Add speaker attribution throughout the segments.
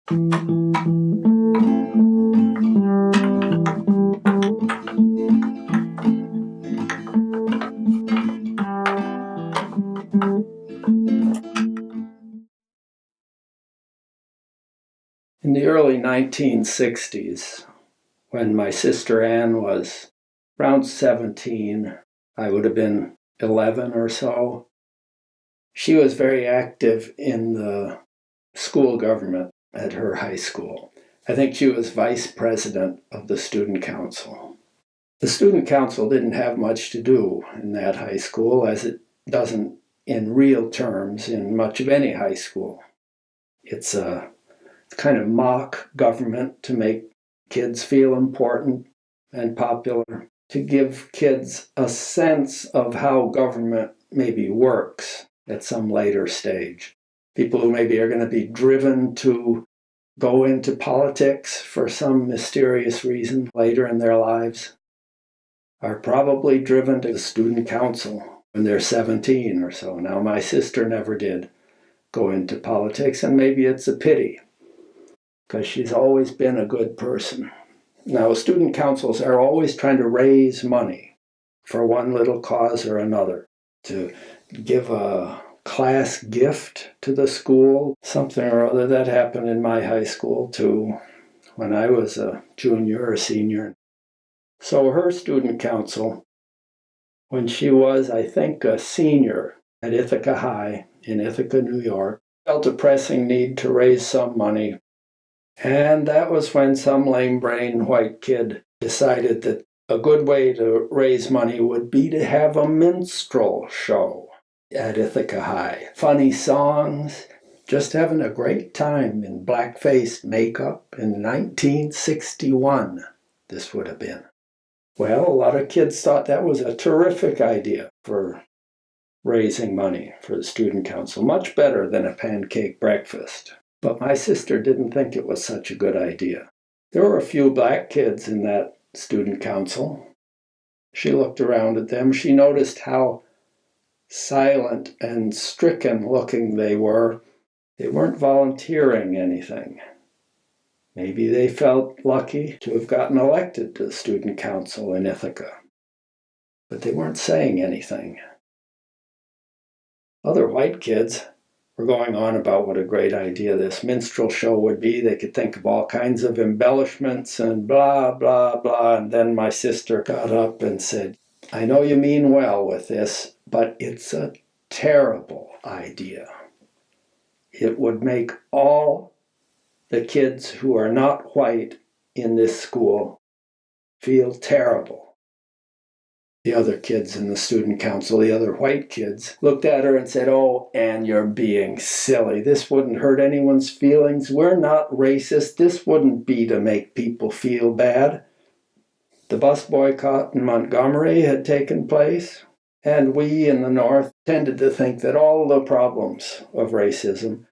Speaker 1: In the early 1960s, when my sister Ann was around 17, I would have been 11 or so, she was very active in the school government at her high school. I think she was vice president of the student council. The student council didn't have much to do in that high school, as it doesn't in real terms in much of any high school. It's a kind of mock government to make kids feel important and popular, to give kids a sense of how government maybe works at some later stage. People who maybe are going to be driven to go into politics for some mysterious reason later in their lives are probably driven to the student council when they're 17 or so. Now, my sister never did go into politics, and maybe it's a pity, because she's always been a good person. Now, student councils are always trying to raise money for one little cause or another, to give a class gift to the school, something or other. That happened in my high school too, when I was a junior or senior. So her student council, when she was, I think, a senior at Ithaca High in Ithaca, New York, felt a pressing need to raise some money. And that was when some lame-brained white kid decided that a good way to raise money would be to have a minstrel show at Ithaca High. Funny songs, just having a great time in blackface makeup in 1961, this would have been. Well, a lot of kids thought that was a terrific idea for raising money for the student council, much better than a pancake breakfast. But my sister didn't think it was such a good idea. There were a few black kids in that student council. She looked around at them. She noticed how silent and stricken looking they were. They weren't volunteering anything. Maybe they felt lucky to have gotten elected to the student council in Ithaca. But they weren't saying anything. Other white kids were going on about what a great idea this minstrel show would be. They could think of all kinds of embellishments and blah, blah, blah. And then my sister got up and said, "I know you mean well with this, but it's a terrible idea. It would make all the kids who are not white in this school feel terrible." The other kids in the student council, the other white kids, looked at her and said, "Oh, Ann, you're being silly. This wouldn't hurt anyone's feelings. We're not racist. This wouldn't be to make people feel bad." The bus boycott in Montgomery had taken place, and we in the North tended to think that all the problems of racism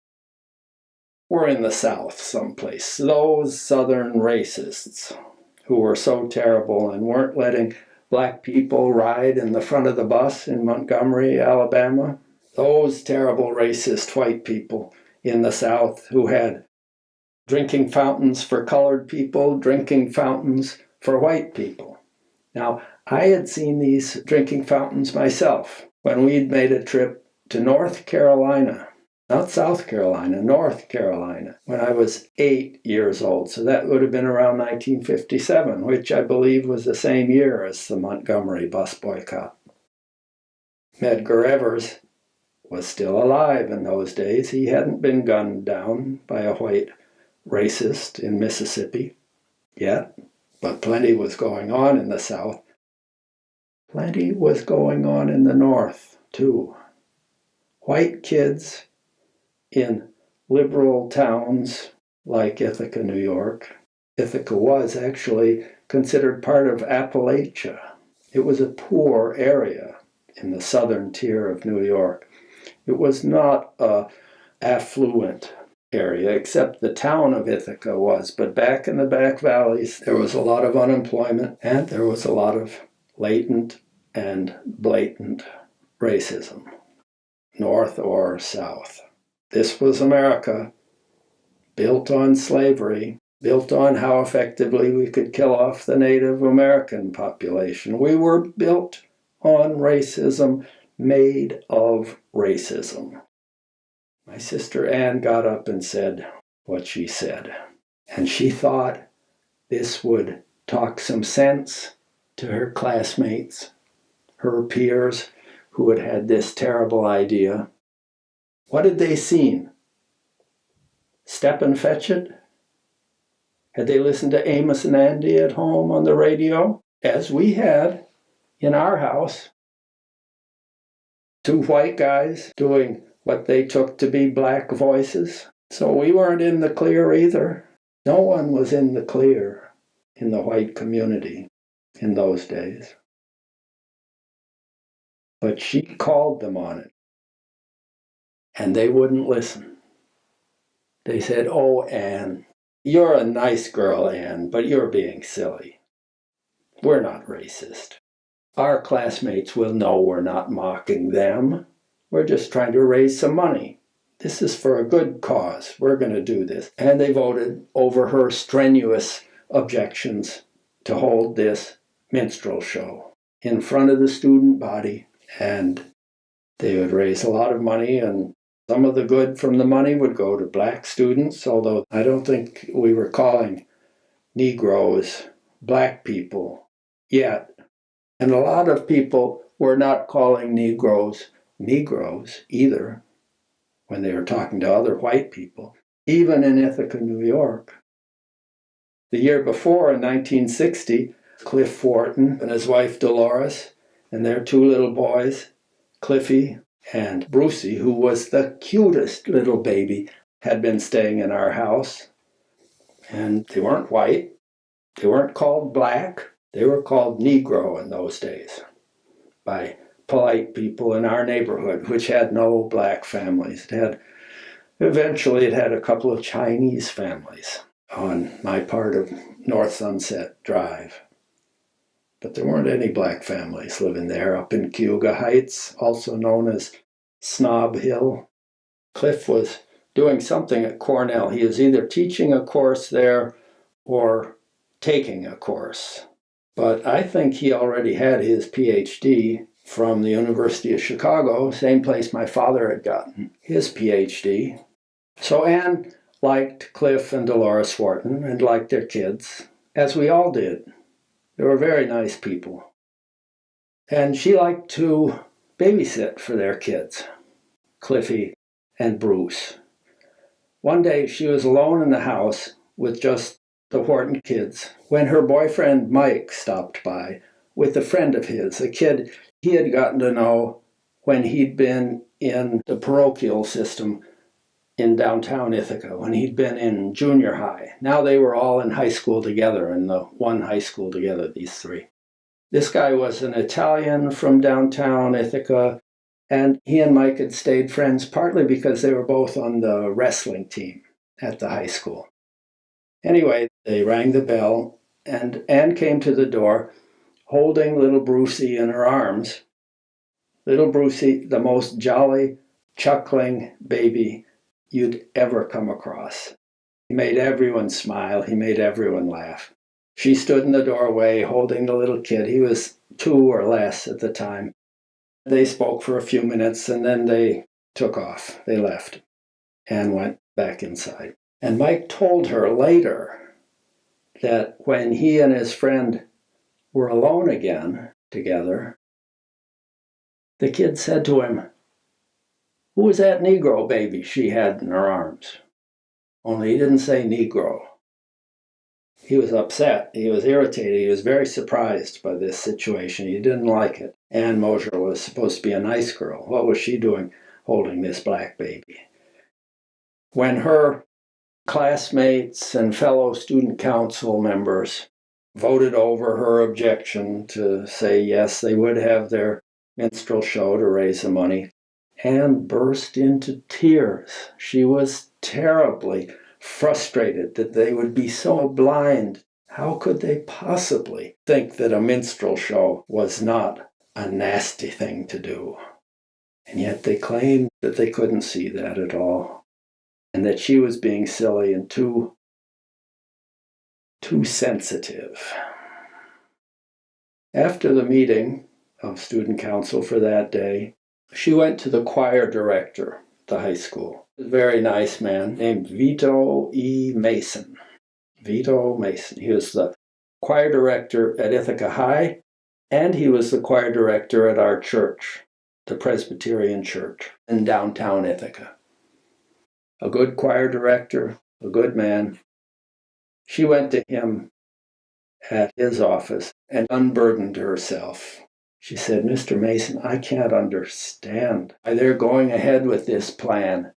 Speaker 1: were in the South someplace. Those Southern racists who were so terrible and weren't letting black people ride in the front of the bus in Montgomery, Alabama. Those terrible racist white people in the South who had drinking fountains for colored people, drinking fountains for white people. Now, I had seen these drinking fountains myself when we'd made a trip to North Carolina. Not South Carolina, North Carolina, when I was 8 years old. So that would have been around 1957, which I believe was the same year as the Montgomery bus boycott. Medgar Evers was still alive in those days. He hadn't been gunned down by a white racist in Mississippi yet, but plenty was going on in the South. Plenty was going on in the North, too. White kids in liberal towns like Ithaca, New York. Ithaca was actually considered part of Appalachia. It was a poor area in the southern tier of New York. It was not an affluent area, except the town of Ithaca was. But back in the back valleys, there was a lot of unemployment, and there was a lot of latent and blatant racism, north or south. This was America. built on slavery, built on how effectively we could kill off the Native American population. We were built on racism, made of racism. My sister Ann got up and said what she said. And she thought this would talk some sense to her classmates, her peers who had had this terrible idea. What had they seen? Step and Fetch It? Had they listened to Amos and Andy at home on the radio, as we had in our house? Two white guys doing what they took to be black voices. So we weren't in the clear either. No one was in the clear in the white community in those days. But she called them on it, and they wouldn't listen. They said, "Oh, Ann, you're a nice girl, Ann, but you're being silly. We're not racist. Our classmates will know we're not mocking them. We're just trying to raise some money. This is for a good cause. We're going to do this." And they voted over her strenuous objections to hold this minstrel show in front of the student body. And they would raise a lot of money, and some of the good from the money would go to black students, although I don't think we were calling Negroes black people yet. And a lot of people were not calling Negroes Negroes either when they were talking to other white people, even in Ithaca, New York. The year before, in 1960, Cliff Wharton and his wife Dolores and their two little boys, Cliffy and Brucey, who was the cutest little baby, had been staying in our house. And they weren't white. They weren't called black. They were called Negro in those days by polite people in our neighborhood, which had no black families. Eventually it had a couple of Chinese families on my part of North Sunset Drive. But there weren't any black families living there up in Cayuga Heights, also known as Snob Hill. Cliff was doing something at Cornell. He was either teaching a course there or taking a course. But I think he already had his PhD from the University of Chicago, same place my father had gotten his PhD. So Ann liked Cliff and Dolores Wharton and liked their kids, as we all did. They were very nice people. And she liked to babysit for their kids, Cliffy and Bruce. One day she was alone in the house with just the Wharton kids when her boyfriend Mike stopped by with a friend of his, a kid he had gotten to know when he'd been in the parochial system in downtown Ithaca, when he'd been in junior high. Now they were all in high school together, in the one high school together, these three. This guy was an Italian from downtown Ithaca, and he and Mike had stayed friends partly because they were both on the wrestling team at the high school. Anyway, they rang the bell, and Ann came to the door holding little Brucey in her arms. Little Brucey, the most jolly, chuckling baby you'd ever come across. He made everyone smile. He made everyone laugh. She stood in the doorway holding the little kid. He was 2 or less at the time. They spoke for a few minutes, and then they took off. They left and went back inside. And Mike told her later that when he and his friend were alone again together, the kid said to him, "Who was that Negro baby she had in her arms?" Only he didn't say Negro. He was upset. He was irritated. He was very surprised by this situation. He didn't like it. Ann Mosher was supposed to be a nice girl. What was she doing holding this black baby? When her classmates and fellow student council members voted over her objection to say yes, they would have their minstrel show to raise the money, Ann burst into tears. She was terribly frustrated that they would be so blind. How could they possibly think that a minstrel show was not a nasty thing to do? And yet they claimed that they couldn't see that at all. And and that she was being silly and too sensitive. After the meeting of student council for that day, she went to the choir director at the high school, a very nice man named Vito E. Mason. Vito Mason. He was the choir director at Ithaca High, and he was the choir director at our church, the Presbyterian Church in downtown Ithaca. A good choir director, a good man. She went to him at his office and unburdened herself. She said, "Mr. Mason, I can't understand why they're going ahead with this plan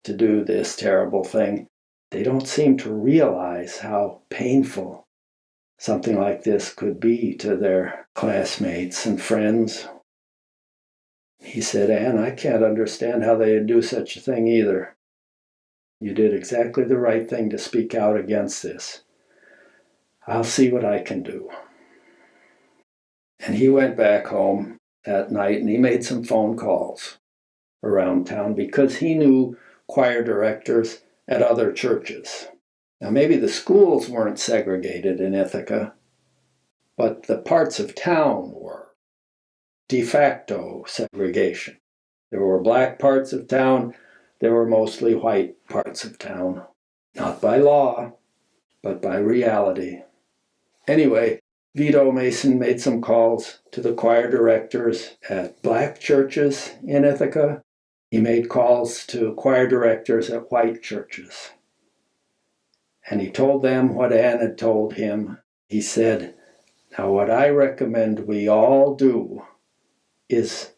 Speaker 1: to do this terrible thing. They don't seem to realize how painful something like this could be to their classmates and friends." He said, "Anne, I can't understand how they'd do such a thing either. You did exactly the right thing to speak out against this. I'll see what I can do." And he went back home that night and he made some phone calls around town because he knew choir directors at other churches. Now, maybe the schools weren't segregated in Ithaca, but the parts of town were. De facto segregation. There were black parts of town, there were mostly white parts of town. Not by law, but by reality. Anyway, Vito Mason made some calls to the choir directors at black churches in Ithaca. He made calls to choir directors at white churches. And he told them what Anne had told him. He said, "Now what I recommend we all do is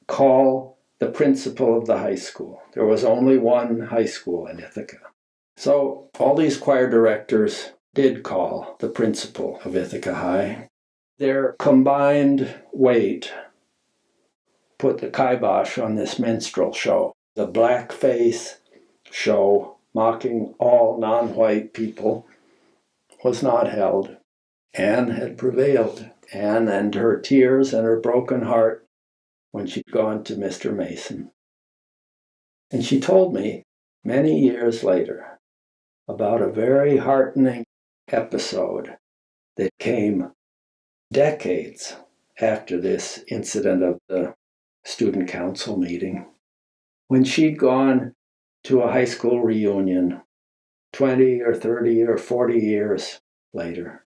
Speaker 1: call the principal of the high school." There was only one high school in Ithaca. So all these choir directors did call the principal of Ithaca High. Their combined weight put the kibosh on this minstrel show. The blackface show, mocking all non-white people, was not held. Anne had prevailed. Anne and her tears and her broken heart when she'd gone to Mr. Mason. And she told me many years later about a very heartening episode that came decades after this incident of the student council meeting, when she'd gone to a high school reunion 20 or 30 or 40 years later.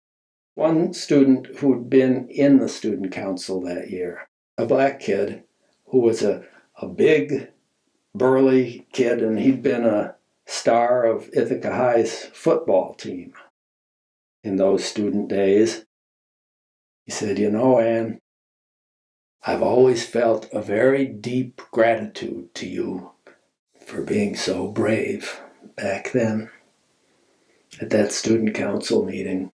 Speaker 1: One student who'd been in the student council that year, a black kid who was a big, burly kid, and he'd been a star of Ithaca High's football team in those student days. He said, "You know, Anne, I've always felt a very deep gratitude to you for being so brave back then at that student council meeting,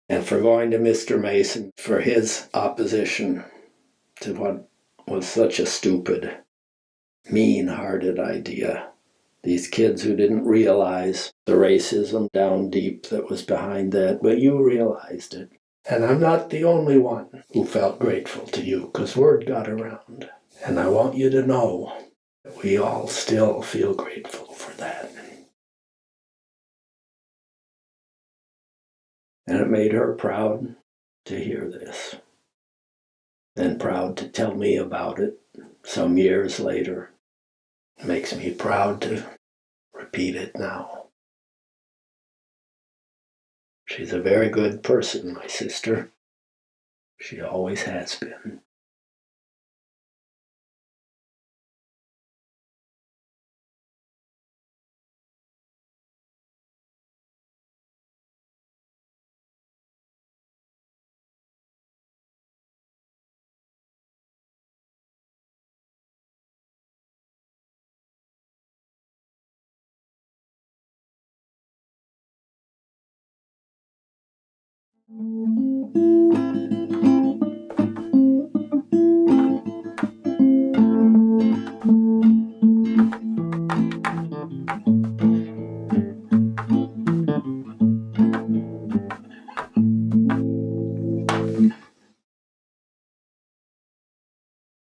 Speaker 1: and for going to Mr. Mason for his opposition to what was such a stupid, mean-hearted idea. These kids who didn't realize the racism down deep that was behind that, but you realized it. And I'm not the only one who felt grateful to you, because word got around. And I want you to know that we all still feel grateful for that." And it made her proud to hear this, and proud to tell me about it some years later. It makes me proud to repeat it now. She's a very good person, my sister. She always has been.